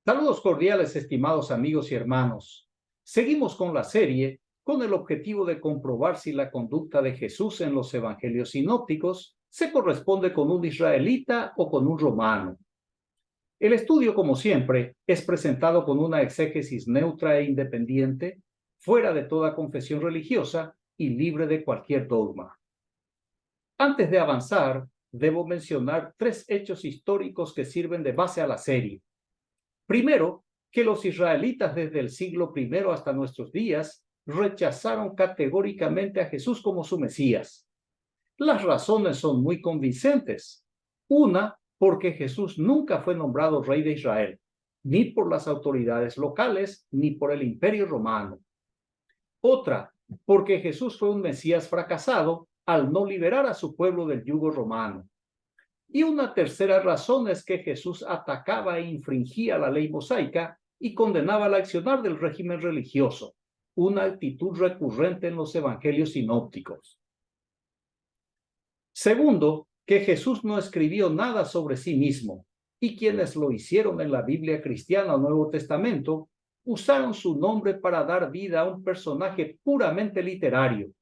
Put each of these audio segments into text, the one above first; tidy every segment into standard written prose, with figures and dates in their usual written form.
Saludos cordiales, estimados amigos y hermanos. Seguimos con la serie con el objetivo de comprobar si la conducta de Jesús en los evangelios sinópticos se corresponde con un israelita o con un romano. El estudio, como siempre, es presentado con una exégesis neutra e independiente, fuera de toda confesión religiosa y libre de cualquier dogma. Antes de avanzar, debo mencionar tres hechos históricos que sirven de base a la serie. Primero, que los israelitas desde el siglo I hasta nuestros días rechazaron categóricamente a Jesús como su Mesías. Las razones son muy convincentes. Una, porque Jesús nunca fue nombrado rey de Israel, ni por las autoridades locales, ni por el Imperio Romano. Otra, porque Jesús fue un Mesías fracasado al no liberar a su pueblo del yugo romano. Y una tercera razón es que Jesús atacaba e infringía la ley mosaica y condenaba el accionar del régimen religioso, una actitud recurrente en los evangelios sinópticos. Segundo, que Jesús no escribió nada sobre sí mismo, y quienes lo hicieron en la Biblia cristiana o Nuevo Testamento usaron su nombre para dar vida a un personaje puramente literario,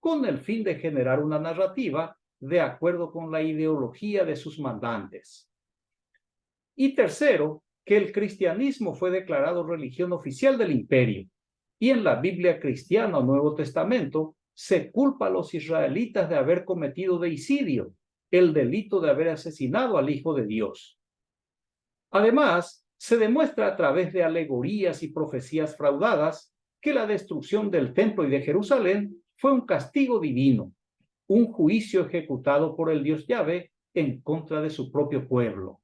con el fin de generar una narrativa de acuerdo con la ideología de sus mandantes. Y tercero, que el cristianismo fue declarado religión oficial del imperio, y en la Biblia cristiana o Nuevo Testamento se culpa a los israelitas de haber cometido deicidio, el delito de haber asesinado al Hijo de Dios. Además, se demuestra a través de alegorías y profecías fraudadas que la destrucción del templo y de Jerusalén fue un castigo divino, un juicio ejecutado por el Dios Yahvé en contra de su propio pueblo.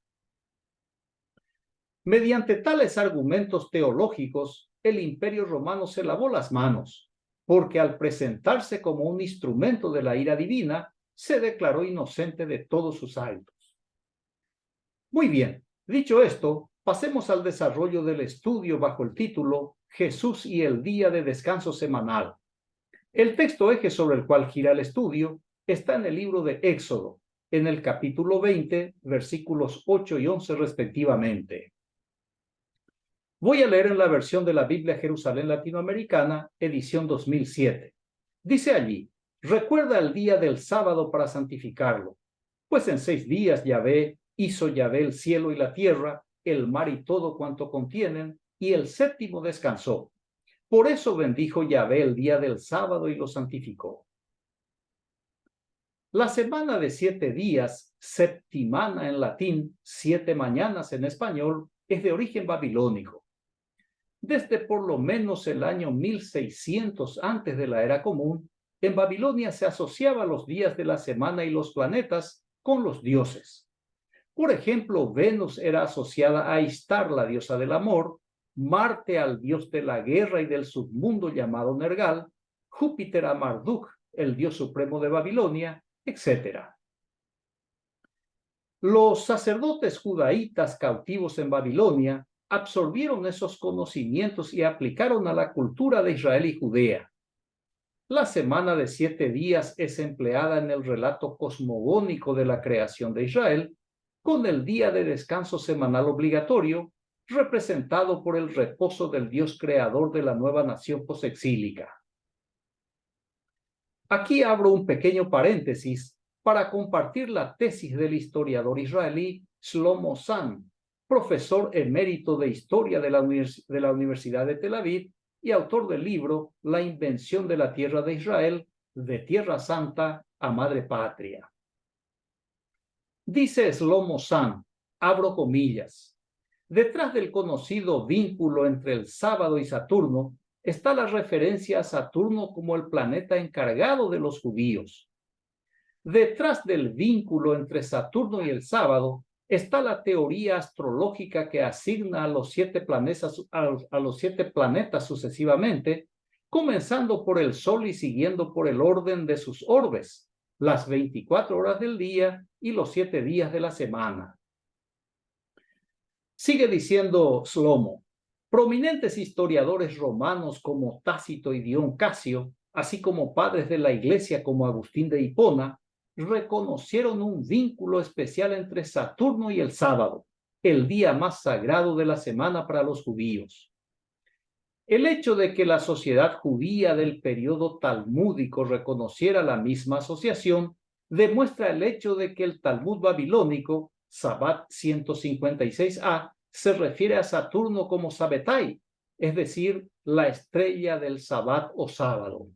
Mediante tales argumentos teológicos, el Imperio Romano se lavó las manos, porque al presentarse como un instrumento de la ira divina, se declaró inocente de todos sus actos. Muy bien, dicho esto, pasemos al desarrollo del estudio bajo el título Jesús y el día de descanso semanal. El texto eje sobre el cual gira el estudio está en el libro de Éxodo, en el capítulo 20, versículos 8 y 11 respectivamente. Voy a leer en la versión de la Biblia Jerusalén Latinoamericana, edición 2007. Dice allí: recuerda el día del sábado para santificarlo, pues en 6 días hizo Yahvé el cielo y la tierra, el mar y todo cuanto contienen, y el séptimo descansó. Por eso bendijo Yahvé el día del sábado y lo santificó. La semana de 7 días, septimana en latín, 7 mañanas en español, es de origen babilónico. Desde por lo menos el año 1600 antes de la era común, en Babilonia se asociaba los días de la semana y los planetas con los dioses. Por ejemplo, Venus era asociada a Istar, la diosa del amor, Marte al dios de la guerra y del submundo llamado Nergal, Júpiter a Marduk, el dios supremo de Babilonia, etc. Los sacerdotes judaítas cautivos en Babilonia absorbieron esos conocimientos y aplicaron a la cultura de Israel y Judea. La semana de 7 días es empleada en el relato cosmogónico de la creación de Israel, con el día de descanso semanal obligatorio, representado por el reposo del Dios creador de la nueva nación posexílica. Aquí abro un pequeño paréntesis para compartir la tesis del historiador israelí Shlomo Zahn, profesor emérito de Historia de la Universidad de Tel Aviv y autor del libro La invención de la tierra de Israel, de Tierra Santa a Madre Patria. Dice Shlomo Zahn, abro comillas: detrás del conocido vínculo entre el sábado y Saturno está la referencia a Saturno como el planeta encargado de los judíos. Detrás del vínculo entre Saturno y el sábado está la teoría astrológica que asigna a los 7 planetas sucesivamente, comenzando por el Sol y siguiendo por el orden de sus orbes, las 24 horas del día y los 7 días de la semana. Sigue diciendo Shlomo: prominentes historiadores romanos como Tácito y Dion Casio, así como padres de la Iglesia como Agustín de Hipona, reconocieron un vínculo especial entre Saturno y el sábado, el día más sagrado de la semana para los judíos. El hecho de que la sociedad judía del periodo talmúdico reconociera la misma asociación demuestra el hecho de que el Talmud babilónico, Sabbat 156a, se refiere a Saturno como Sabbatai, es decir, la estrella del Sabbat o sábado.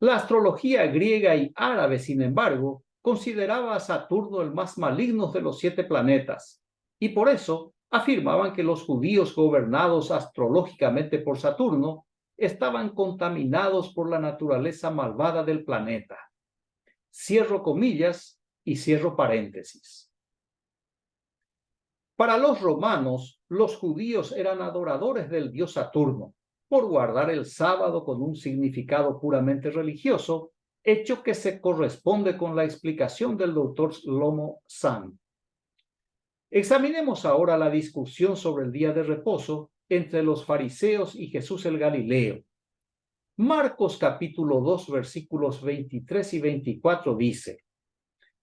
La astrología griega y árabe, sin embargo, consideraba a Saturno el más maligno de los 7 planetas, y por eso afirmaban que los judíos gobernados astrológicamente por Saturno estaban contaminados por la naturaleza malvada del planeta. Cierro comillas y cierro paréntesis. Para los romanos, los judíos eran adoradores del dios Saturno, por guardar el sábado con un significado puramente religioso, hecho que se corresponde con la explicación del doctor Shlomo Zahn. Examinemos ahora la discusión sobre el día de reposo entre los fariseos y Jesús el Galileo. Marcos capítulo 2 versículos 23 y 24 dice: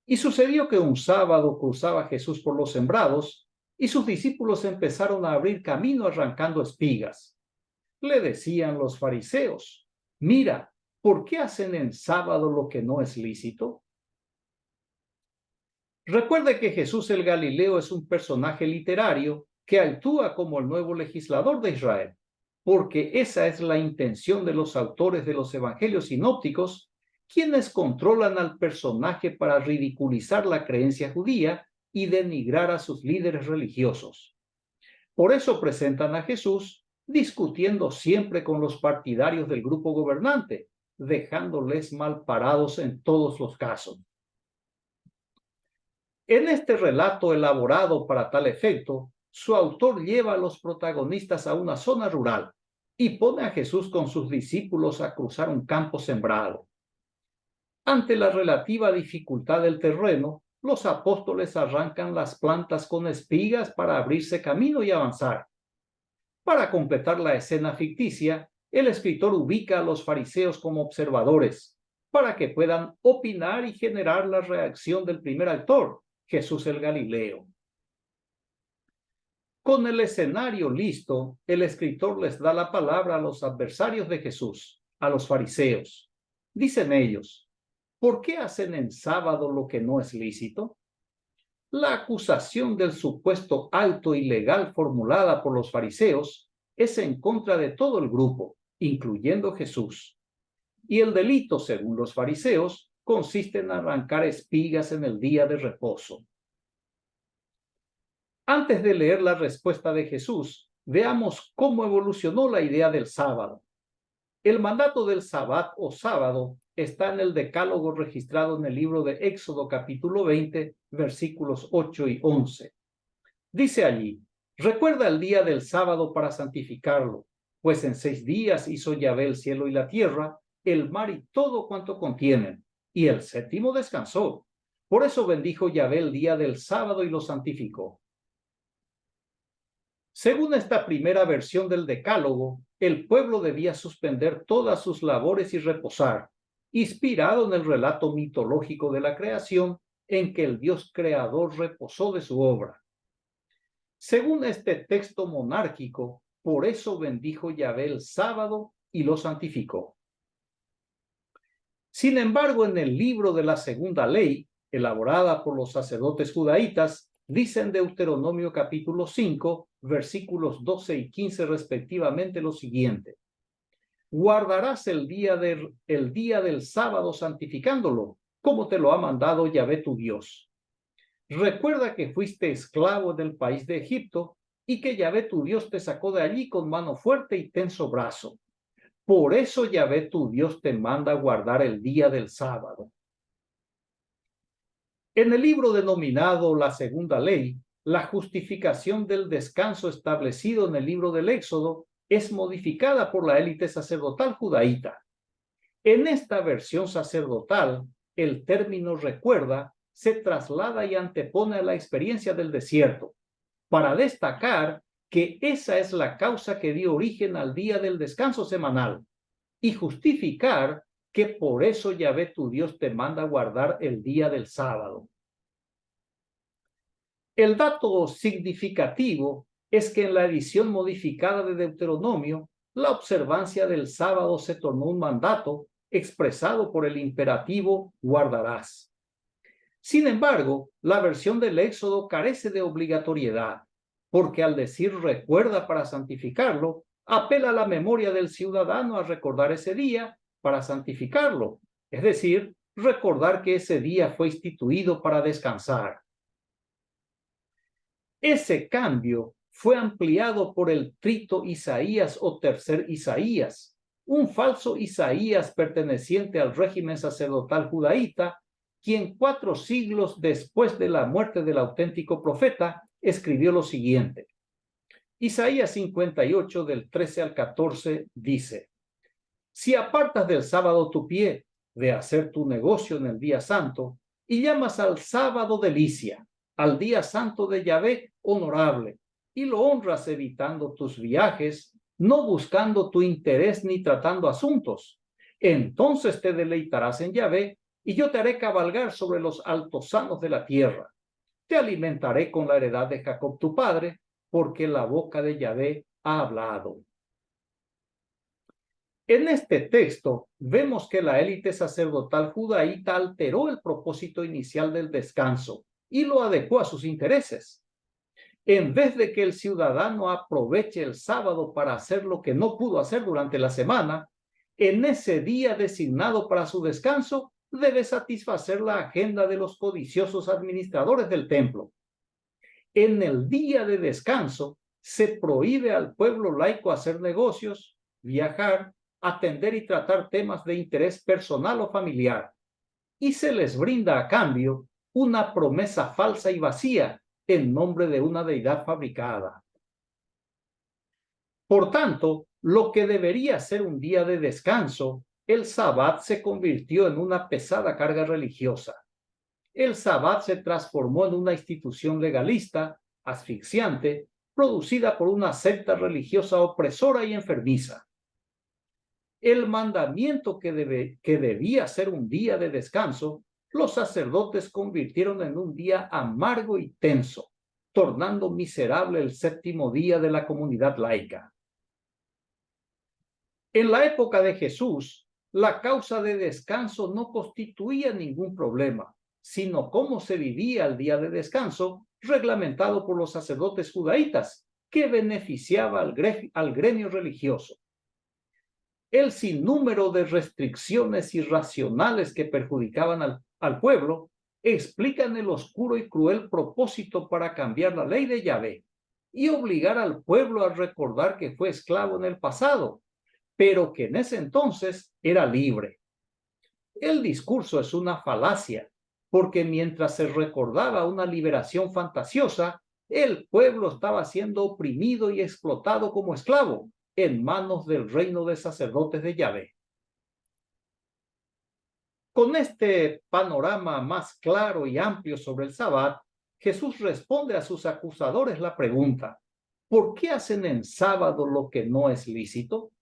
Y sucedió que un sábado cruzaba Jesús por los sembrados, y sus discípulos empezaron a abrir camino arrancando espigas. Le decían los fariseos: Mira, ¿por qué hacen en sábado lo que no es lícito? Recuerde que Jesús el Galileo es un personaje literario que actúa como el nuevo legislador de Israel, porque esa es la intención de los autores de los evangelios sinópticos, quienes controlan al personaje para ridiculizar la creencia judía y denigrar a sus líderes religiosos. Por eso presentan a Jesús discutiendo siempre con los partidarios del grupo gobernante, dejándoles mal parados en todos los casos. En este relato elaborado para tal efecto, su autor lleva a los protagonistas a una zona rural y pone a Jesús con sus discípulos a cruzar un campo sembrado. Ante la relativa dificultad del terreno, los apóstoles arrancan las plantas con espigas para abrirse camino y avanzar. Para completar la escena ficticia, el escritor ubica a los fariseos como observadores, para que puedan opinar y generar la reacción del primer actor, Jesús el Galileo. Con el escenario listo, el escritor les da la palabra a los adversarios de Jesús, a los fariseos. Dicen ellos: ¿por qué hacen en sábado lo que no es lícito? La acusación del supuesto acto ilegal formulada por los fariseos es en contra de todo el grupo, incluyendo Jesús. Y el delito, según los fariseos, consiste en arrancar espigas en el día de reposo. Antes de leer la respuesta de Jesús, veamos cómo evolucionó la idea del sábado. El mandato del Sabbat o sábado está en el decálogo registrado en el libro de Éxodo capítulo 20, versículos 8 y 11. Dice allí: recuerda el día del sábado para santificarlo, pues en 6 días hizo Yahvé el cielo y la tierra, el mar y todo cuanto contienen, y el séptimo descansó. Por eso bendijo Yahvé el día del sábado y lo santificó. Según esta primera versión del decálogo, el pueblo debía suspender todas sus labores y reposar, inspirado en el relato mitológico de la creación, en que el Dios creador reposó de su obra. Según este texto monárquico, por eso bendijo Yahvé el sábado y lo santificó. Sin embargo, en el libro de la segunda ley, elaborada por los sacerdotes judaítas, dice en Deuteronomio capítulo 5, versículos 12 y 15 respectivamente lo siguiente: guardarás el día del sábado santificándolo, como te lo ha mandado Yahvé tu Dios. Recuerda que fuiste esclavo en el país de Egipto y que Yahvé tu Dios te sacó de allí con mano fuerte y tenso brazo. Por eso Yahvé tu Dios te manda guardar el día del sábado. En el libro denominado La Segunda Ley, la justificación del descanso establecido en el libro del Éxodo es modificada por la élite sacerdotal judaíta. En esta versión sacerdotal, el término recuerda se traslada y antepone a la experiencia del desierto, para destacar que esa es la causa que dio origen al día del descanso semanal, y justificar que por eso Yahvé tu Dios te manda guardar el día del sábado. El dato significativo es que en la edición modificada de Deuteronomio, la observancia del sábado se tornó un mandato expresado por el imperativo guardarás. Sin embargo, la versión del Éxodo carece de obligatoriedad, porque al decir recuerda para santificarlo, apela a la memoria del ciudadano a recordar ese día para santificarlo, es decir, recordar que ese día fue instituido para descansar. Ese cambio fue ampliado por el trito Isaías o tercer Isaías, un falso Isaías perteneciente al régimen sacerdotal judaíta, quien 4 siglos después de la muerte del auténtico profeta escribió lo siguiente. Isaías 58 del 13 al 14 dice: Si apartas del sábado tu pie de hacer tu negocio en el día santo y llamas al sábado delicia, al día santo de Yahvé honorable, y lo honras evitando tus viajes, no buscando tu interés ni tratando asuntos, entonces te deleitarás en Yahvé y yo te haré cabalgar sobre los altosanos de la tierra. Te alimentaré con la heredad de Jacob tu padre, porque la boca de Yahvé ha hablado. En este texto vemos que la élite sacerdotal judaíta alteró el propósito inicial del descanso y lo adecuó a sus intereses. En vez de que el ciudadano aproveche el sábado para hacer lo que no pudo hacer durante la semana, en ese día designado para su descanso, debe satisfacer la agenda de los codiciosos administradores del templo. En el día de descanso, se prohíbe al pueblo laico hacer negocios, viajar, atender y tratar temas de interés personal o familiar, y se les brinda a cambio una promesa falsa y vacía en nombre de una deidad fabricada. Por tanto, lo que debería ser un día de descanso, el Sabbat se convirtió en una pesada carga religiosa. El Sabbat se transformó en una institución legalista, asfixiante, producida por una secta religiosa opresora y enfermiza. El mandamiento que debía ser un día de descanso, los sacerdotes convirtieron en un día amargo y tenso, tornando miserable el 7º día de la comunidad laica. En la época de Jesús, la causa de descanso no constituía ningún problema, sino cómo se vivía el día de descanso, reglamentado por los sacerdotes judaítas, que beneficiaba al gremio religioso. El sinnúmero de restricciones irracionales que perjudicaban al pueblo explican el oscuro y cruel propósito para cambiar la ley de Yahvé y obligar al pueblo a recordar que fue esclavo en el pasado, pero que en ese entonces era libre. El discurso es una falacia, porque mientras se recordaba una liberación fantasiosa, el pueblo estaba siendo oprimido y explotado como esclavo en manos del reino de sacerdotes de Yahvé. Con este panorama más claro y amplio sobre el Sabbat, Jesús responde a sus acusadores la pregunta: ¿por qué hacen en sábado lo que no es lícito?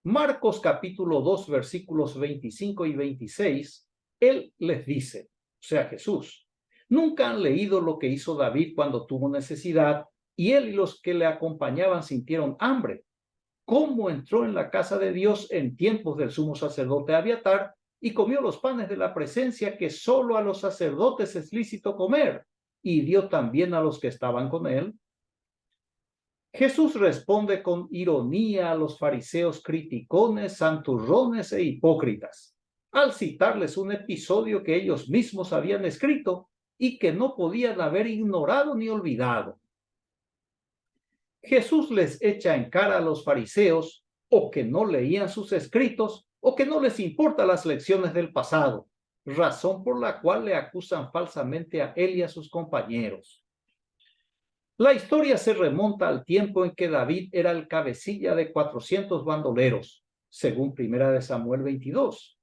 Marcos capítulo 2 versículos 25 y 26, él les dice, o sea Jesús, ¿nunca han leído lo que hizo David cuando tuvo necesidad y él y los que le acompañaban sintieron hambre? ¿Cómo entró en la casa de Dios en tiempos del sumo sacerdote Abiatar y comió los panes de la presencia que solo a los sacerdotes es lícito comer, y dio también a los que estaban con él? Jesús responde con ironía a los fariseos criticones, santurrones e hipócritas, al citarles un episodio que ellos mismos habían escrito y que no podían haber ignorado ni olvidado. Jesús les echa en cara a los fariseos o que no leían sus escritos o que no les importan las lecciones del pasado, razón por la cual le acusan falsamente a él y a sus compañeros. La historia se remonta al tiempo en que David era el cabecilla de 400 bandoleros, según 1 Samuel 22.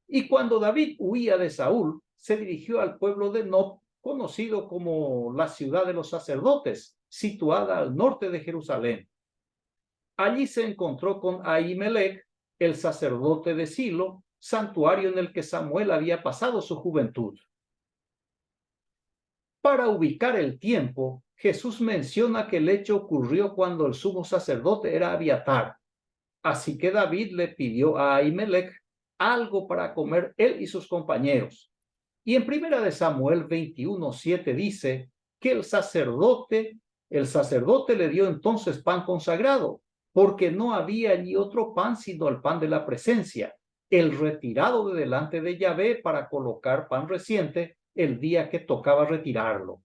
Y cuando David huía de Saúl, se dirigió al pueblo de Nob, conocido como la ciudad de los sacerdotes, situada al norte de Jerusalén. Allí se encontró con Ahimelech, el sacerdote de Silo, santuario en el que Samuel había pasado su juventud. Para ubicar el tiempo, Jesús menciona que el hecho ocurrió cuando el sumo sacerdote era Abiatar. Así que David le pidió a Ahimelech algo para comer él y sus compañeros. Y en 1 Samuel 21:7 dice que el sacerdote le dio entonces pan consagrado, porque no había allí otro pan sino el pan de la presencia, el retirado de delante de Yahvé para colocar pan reciente el día que tocaba retirarlo.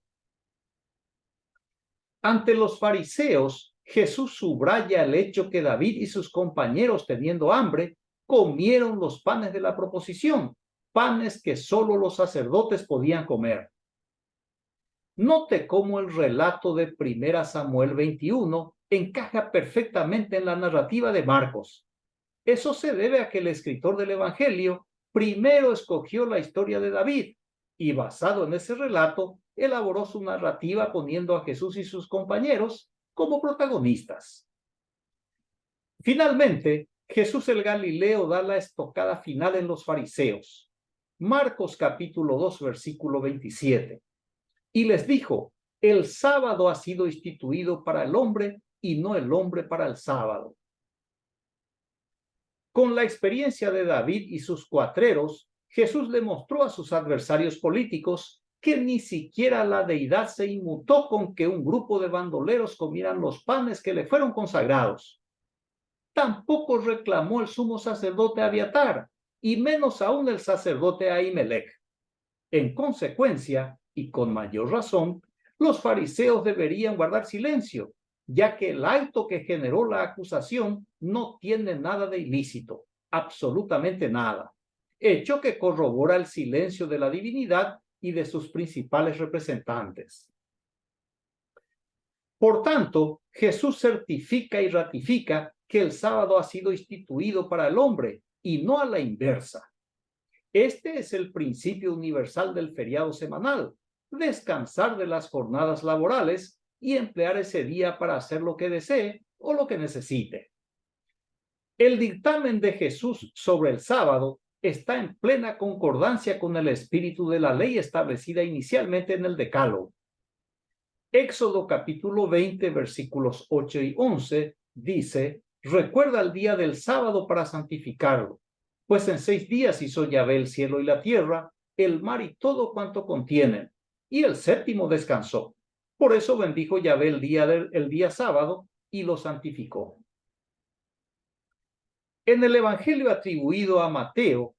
Ante los fariseos, Jesús subraya el hecho que David y sus compañeros, teniendo hambre, comieron los panes de la proposición, panes que solo los sacerdotes podían comer. Note cómo el relato de 1 Samuel 21 encaja perfectamente en la narrativa de Marcos. Eso se debe a que el escritor del Evangelio primero escogió la historia de David y, basado en ese relato, elaboró su narrativa poniendo a Jesús y sus compañeros como protagonistas. Finalmente, Jesús el Galileo da la estocada final en los fariseos. Marcos capítulo 2, versículo 27. Y les dijo: el sábado ha sido instituido para el hombre y no el hombre para el sábado. Con la experiencia de David y sus cuatreros, Jesús le mostró a sus adversarios políticos que ni siquiera la deidad se inmutó con que un grupo de bandoleros comieran los panes que le fueron consagrados. Tampoco reclamó el sumo sacerdote Abiatar, y menos aún el sacerdote Ahimelech. En consecuencia, y con mayor razón, los fariseos deberían guardar silencio, ya que el acto que generó la acusación no tiene nada de ilícito, absolutamente nada, hecho que corrobora el silencio de la divinidad y de sus principales representantes. Por tanto, Jesús certifica y ratifica que el sábado ha sido instituido para el hombre y no a la inversa. Este es el principio universal del feriado semanal: descansar de las jornadas laborales y emplear ese día para hacer lo que desee o lo que necesite. El dictamen de Jesús sobre el sábado está en plena concordancia con el espíritu de la ley establecida inicialmente en el Decálogo. Éxodo capítulo 20, versículos 8 y 11 dice: recuerda el día del sábado para santificarlo, pues en 6 días hizo Yahvé el cielo y la tierra, el mar y todo cuanto contienen, y el séptimo descansó. Por eso bendijo Yahvé el día sábado y lo santificó. En el Evangelio atribuido a Mateo,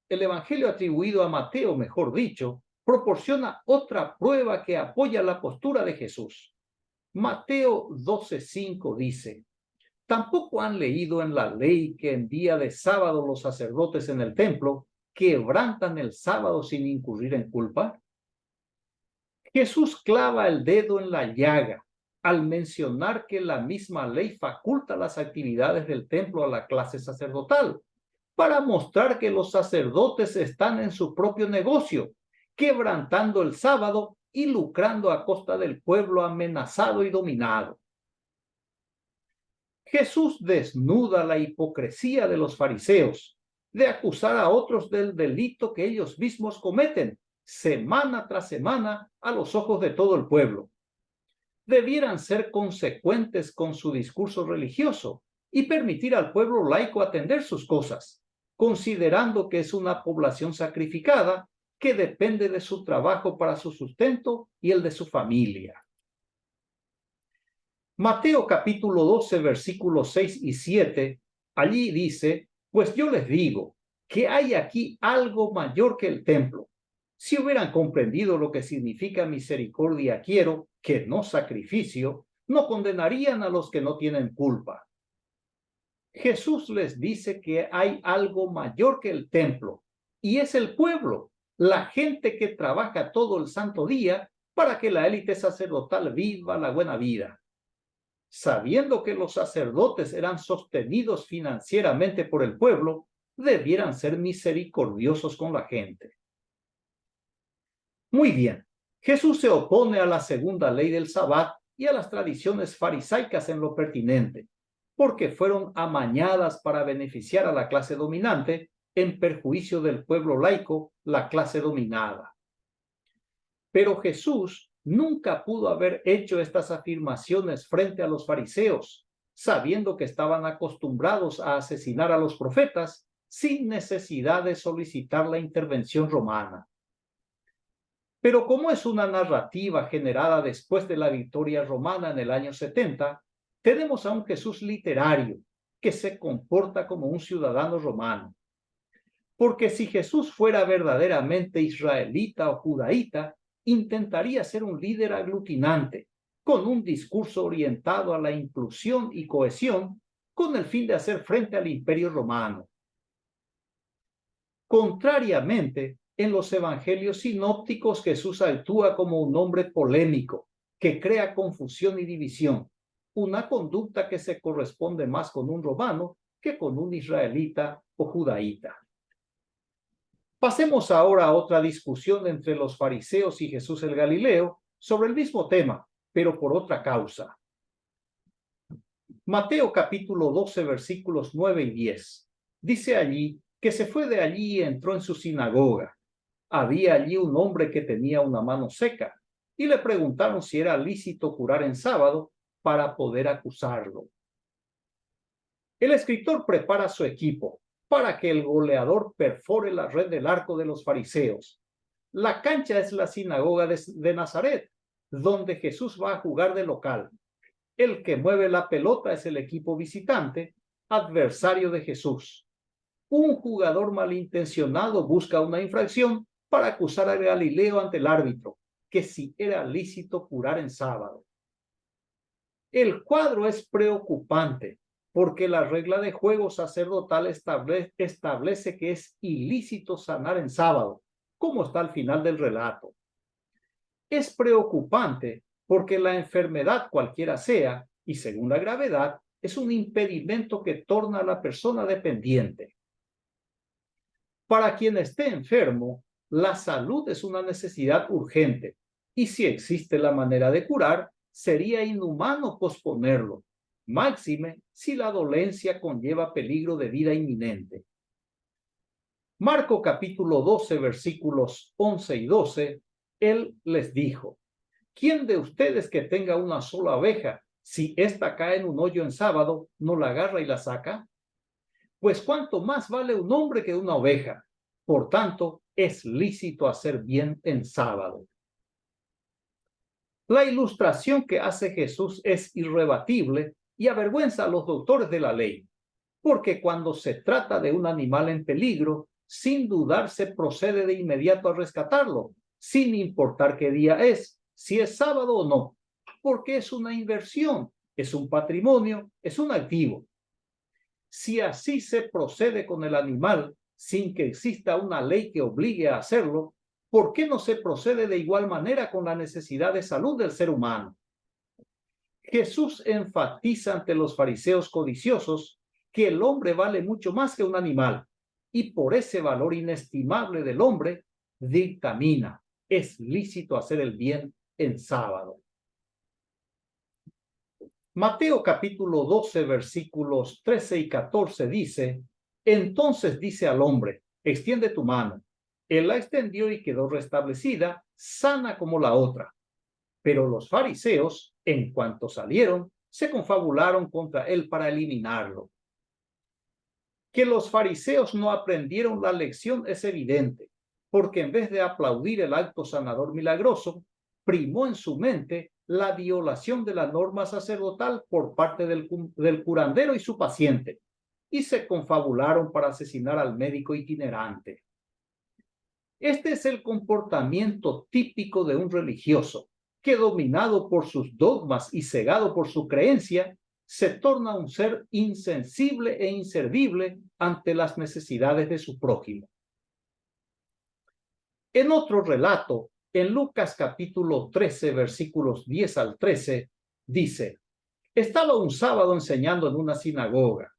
el Evangelio atribuido a Mateo, mejor dicho, proporciona otra prueba que apoya la postura de Jesús. Mateo 12:5 dice: ¿tampoco han leído en la ley que en día de sábado los sacerdotes en el templo quebrantan el sábado sin incurrir en culpa? Jesús clava el dedo en la llaga al mencionar que la misma ley faculta las actividades del templo a la clase sacerdotal, para mostrar que los sacerdotes están en su propio negocio, quebrantando el sábado y lucrando a costa del pueblo amenazado y dominado. Jesús desnuda la hipocresía de los fariseos de acusar a otros del delito que ellos mismos cometen semana tras semana a los ojos de todo el pueblo. Debieran ser consecuentes con su discurso religioso y permitir al pueblo laico atender sus cosas, considerando que es una población sacrificada que depende de su trabajo para su sustento y el de su familia. Mateo capítulo 12, versículos 6 y 7, allí dice: pues yo les digo que hay aquí algo mayor que el templo. Si hubieran comprendido lo que significa misericordia quiero, que no sacrificio, no condenarían a los que no tienen culpa. Jesús les dice que hay algo mayor que el templo, y es el pueblo, la gente que trabaja todo el santo día para que la élite sacerdotal viva la buena vida. Sabiendo que los sacerdotes eran sostenidos financieramente por el pueblo, debieran ser misericordiosos con la gente. Muy bien, Jesús se opone a la segunda ley del Sabbat y a las tradiciones farisaicas en lo pertinente, porque fueron amañadas para beneficiar a la clase dominante en perjuicio del pueblo laico, la clase dominada. Pero Jesús nunca pudo haber hecho estas afirmaciones frente a los fariseos, sabiendo que estaban acostumbrados a asesinar a los profetas sin necesidad de solicitar la intervención romana. Pero como es una narrativa generada después de la victoria romana en el año 70, tenemos a un Jesús literario que se comporta como un ciudadano romano. Porque si Jesús fuera verdaderamente israelita o judaíta, intentaría ser un líder aglutinante, con un discurso orientado a la inclusión y cohesión, con el fin de hacer frente al imperio romano. Contrariamente, en los evangelios sinópticos Jesús actúa como un hombre polémico, que crea confusión y división, una conducta que se corresponde más con un romano que con un israelita o judaíta. Pasemos ahora a otra discusión entre los fariseos y Jesús el Galileo sobre el mismo tema, pero por otra causa. Mateo capítulo 12, versículos 9 y 10. Dice allí que se fue de allí y entró en su sinagoga. Había allí un hombre que tenía una mano seca y le preguntaron si era lícito curar en sábado para poder acusarlo. El escritor prepara su equipo para que el goleador perfore la red del arco de los fariseos. La cancha es la sinagoga de Nazaret, donde Jesús va a jugar de local. El que mueve la pelota es el equipo visitante, adversario de Jesús. Un jugador malintencionado busca una infracción para acusar a Galileo ante el árbitro, que si era lícito curar en sábado. El cuadro es preocupante, porque la regla de juego sacerdotal establece que es ilícito sanar en sábado, como está al final del relato. Es preocupante porque la enfermedad, cualquiera sea, y según la gravedad, es un impedimento que torna a la persona dependiente. Para quien esté enfermo, la salud es una necesidad urgente, y si existe la manera de curar, sería inhumano posponerlo, máxime si la dolencia conlleva peligro de vida inminente. Marco capítulo 12, versículos 11 y 12, él les dijo: ¿Quién de ustedes que tenga una sola oveja, si ésta cae en un hoyo en sábado, no la agarra y la saca? Pues cuánto más vale un hombre que una oveja. Por tanto, es lícito hacer bien en sábado. La ilustración que hace Jesús es irrebatible y avergüenza a los doctores de la ley, porque cuando se trata de un animal en peligro, sin dudar se procede de inmediato a rescatarlo, sin importar qué día es, si es sábado o no, porque es una inversión, es un patrimonio, es un activo. Si así se procede con el animal, sin que exista una ley que obligue a hacerlo, ¿por qué no se procede de igual manera con la necesidad de salud del ser humano? Jesús enfatiza ante los fariseos codiciosos que el hombre vale mucho más que un animal, y por ese valor inestimable del hombre, dictamina: es lícito hacer el bien en sábado. Mateo capítulo 12, versículos 13 y 14 dice: entonces dice al hombre, extiende tu mano. Él la extendió y quedó restablecida, sana como la otra. Pero los fariseos, en cuanto salieron, se confabularon contra él para eliminarlo. Que los fariseos no aprendieron la lección es evidente, porque en vez de aplaudir el acto sanador milagroso, primó en su mente la violación de la norma sacerdotal por parte del curandero y su paciente, y se confabularon para asesinar al médico itinerante. Este es el comportamiento típico de un religioso, que dominado por sus dogmas y cegado por su creencia, se torna un ser insensible e inservible ante las necesidades de su prójimo. En otro relato, en Lucas capítulo 13, versículos 10 al 13, dice: estaba un sábado enseñando en una sinagoga.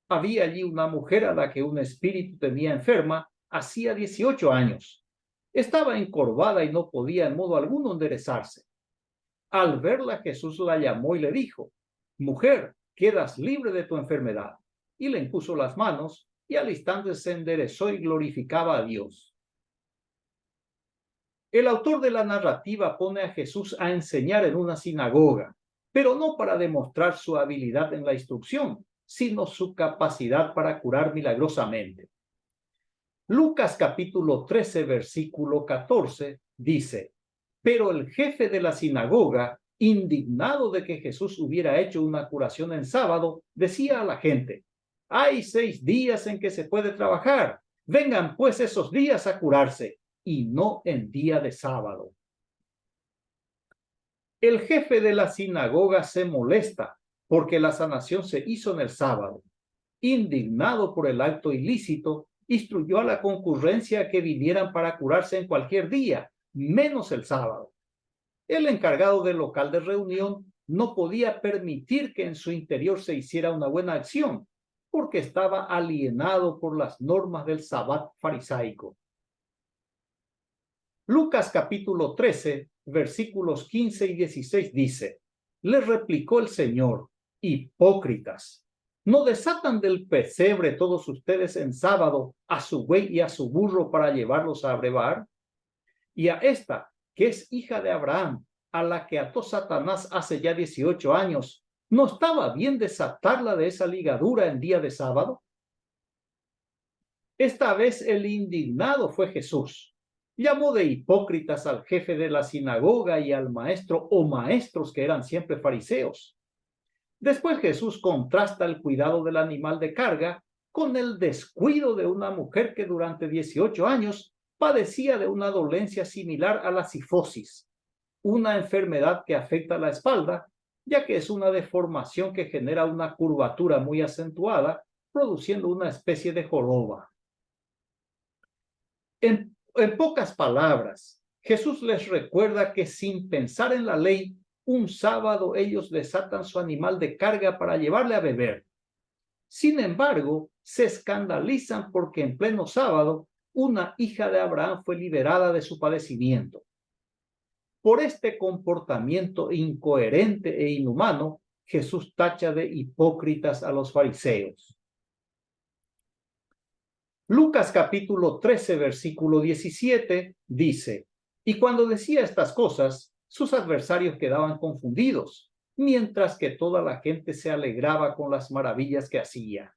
Había allí una mujer a la que un espíritu tenía enferma hacía 18 años. Estaba encorvada y no podía en modo alguno enderezarse. Al verla, Jesús la llamó y le dijo: mujer, quedas libre de tu enfermedad. Y le impuso las manos, y al instante se enderezó y glorificaba a Dios. El autor de la narrativa pone a Jesús a enseñar en una sinagoga, pero no para demostrar su habilidad en la instrucción, sino su capacidad para curar milagrosamente. Lucas capítulo 13, versículo 14 dice: pero el jefe de la sinagoga, indignado de que Jesús hubiera hecho una curación en sábado, decía a la gente: hay 6 días en que se puede trabajar, vengan pues esos días a curarse, y no en día de sábado. El jefe de la sinagoga se molesta porque la sanación se hizo en el sábado. Indignado por el acto ilícito, instruyó a la concurrencia que vinieran para curarse en cualquier día, menos el sábado. El encargado del local de reunión no podía permitir que en su interior se hiciera una buena acción, porque estaba alienado por las normas del sabbat farisaico. Lucas capítulo 13, versículos 15 y 16 dice: le replicó el Señor: hipócritas, ¿no desatan del pesebre todos ustedes en sábado a su buey y a su burro para llevarlos a brevar? Y a esta, que es hija de Abraham, a la que ató Satanás hace ya 18 años, ¿no estaba bien desatarla de esa ligadura en día de sábado? Esta vez el indignado fue Jesús. Llamó de hipócritas al jefe de la sinagoga y al maestro o maestros que eran siempre fariseos. Después Jesús contrasta el cuidado del animal de carga con el descuido de una mujer que durante 18 años padecía de una dolencia similar a la cifosis, una enfermedad que afecta la espalda, ya que es una deformación que genera una curvatura muy acentuada, produciendo una especie de joroba. En pocas palabras, Jesús les recuerda que sin pensar en la ley, un sábado ellos desatan su animal de carga para llevarle a beber. Sin embargo, se escandalizan porque en pleno sábado, una hija de Abraham fue liberada de su padecimiento. Por este comportamiento incoherente e inhumano, Jesús tacha de hipócritas a los fariseos. Lucas capítulo 13, versículo 17 dice: y cuando decía estas cosas, sus adversarios quedaban confundidos, mientras que toda la gente se alegraba con las maravillas que hacía.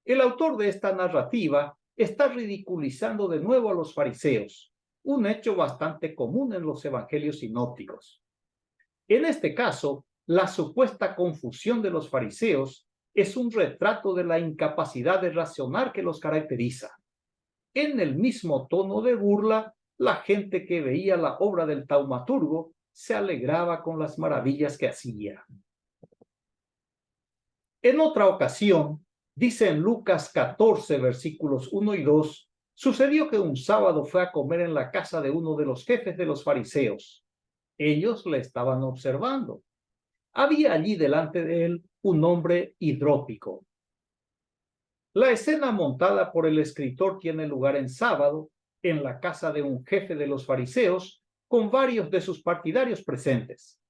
El autor de esta narrativa está ridiculizando de nuevo a los fariseos, un hecho bastante común en los evangelios sinópticos. En este caso, la supuesta confusión de los fariseos es un retrato de la incapacidad de razonar que los caracteriza. En el mismo tono de burla, la gente que veía la obra del taumaturgo se alegraba con las maravillas que hacía. En otra ocasión, dice en Lucas 14, versículos 1 y 2, sucedió que un sábado fue a comer en la casa de uno de los jefes de los fariseos. Ellos le estaban observando. Había allí delante de él un hombre hidrópico. La escena montada por el escritor tiene lugar en sábado, en la casa de un jefe de los fariseos, con varios de sus partidarios presentes.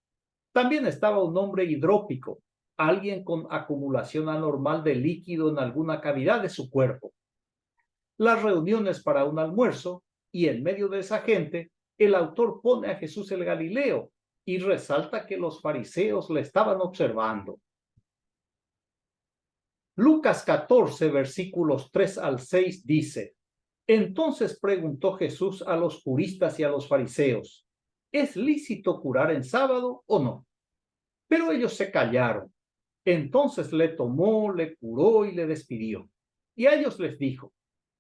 También estaba un hombre hidrópico, alguien con acumulación anormal de líquido en alguna cavidad de su cuerpo. Las reuniones para un almuerzo, y en medio de esa gente, el autor pone a Jesús el Galileo y resalta que los fariseos le estaban observando. Lucas 14, versículos 3 al 6 dice: entonces preguntó Jesús a los juristas y a los fariseos: ¿es lícito curar en sábado o no? Pero ellos se callaron. Entonces le tomó, le curó y le despidió. Y a ellos les dijo: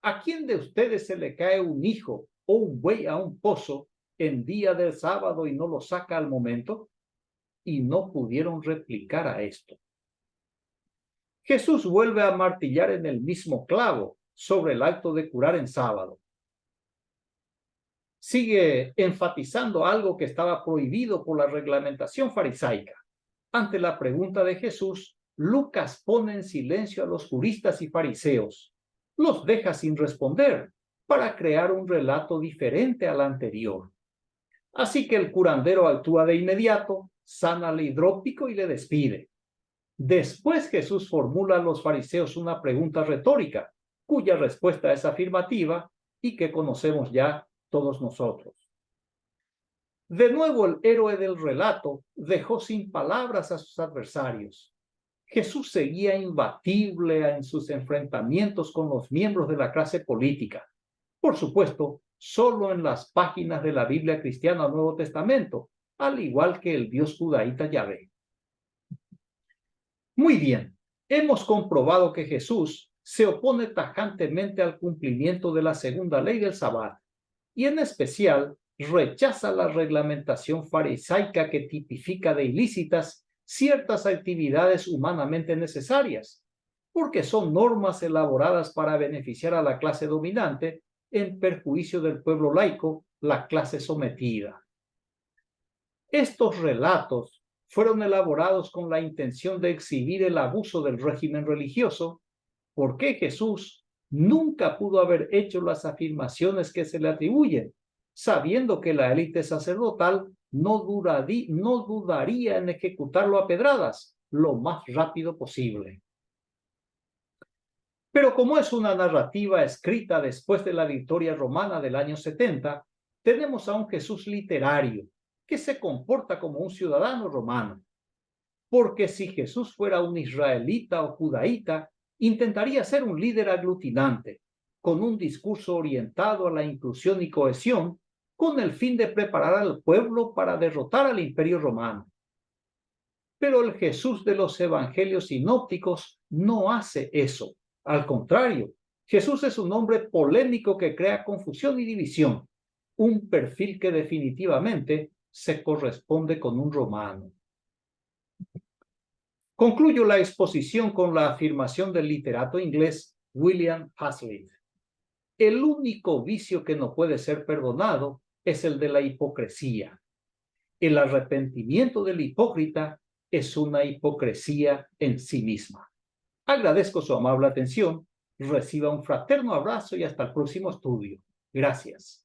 ¿a quién de ustedes se le cae un hijo o un buey a un pozo en día del sábado y no lo saca al momento? Y no pudieron replicar a esto. Jesús vuelve a martillar en el mismo clavo sobre el acto de curar en sábado. Sigue enfatizando algo que estaba prohibido por la reglamentación farisaica. Ante la pregunta de Jesús, Lucas pone en silencio a los juristas y fariseos. Los deja sin responder para crear un relato diferente al anterior. Así que el curandero actúa de inmediato, sana al hidrópico y le despide. Después Jesús formula a los fariseos una pregunta retórica, cuya respuesta es afirmativa y que conocemos ya todos nosotros. De nuevo, el héroe del relato dejó sin palabras a sus adversarios. Jesús seguía imbatible en sus enfrentamientos con los miembros de la clase política. Por supuesto, solo en las páginas de la Biblia cristiana del Nuevo Testamento, al igual que el dios judaíta Yahvé. Muy bien, hemos comprobado que Jesús se opone tajantemente al cumplimiento de la segunda ley del Sabbat, y en especial rechaza la reglamentación farisaica que tipifica de ilícitas ciertas actividades humanamente necesarias, porque son normas elaboradas para beneficiar a la clase dominante en perjuicio del pueblo laico, la clase sometida. Estos relatos fueron elaborados con la intención de exhibir el abuso del régimen religioso, porque Jesús nunca pudo haber hecho las afirmaciones que se le atribuyen, sabiendo que la élite sacerdotal no dudaría en ejecutarlo a pedradas lo más rápido posible. Pero como es una narrativa escrita después de la victoria romana del año 70, tenemos a un Jesús literario que se comporta como un ciudadano romano. Porque si Jesús fuera un israelita o judaíta, intentaría ser un líder aglutinante, con un discurso orientado a la inclusión y cohesión, con el fin de preparar al pueblo para derrotar al Imperio Romano. Pero el Jesús de los evangelios sinópticos no hace eso. Al contrario, Jesús es un hombre polémico que crea confusión y división, un perfil que definitivamente se corresponde con un romano. Concluyo la exposición con la afirmación del literato inglés William Hazlitt. El único vicio que no puede ser perdonado es el de la hipocresía. El arrepentimiento del hipócrita es una hipocresía en sí misma. Agradezco su amable atención, reciba un fraterno abrazo y hasta el próximo estudio. Gracias.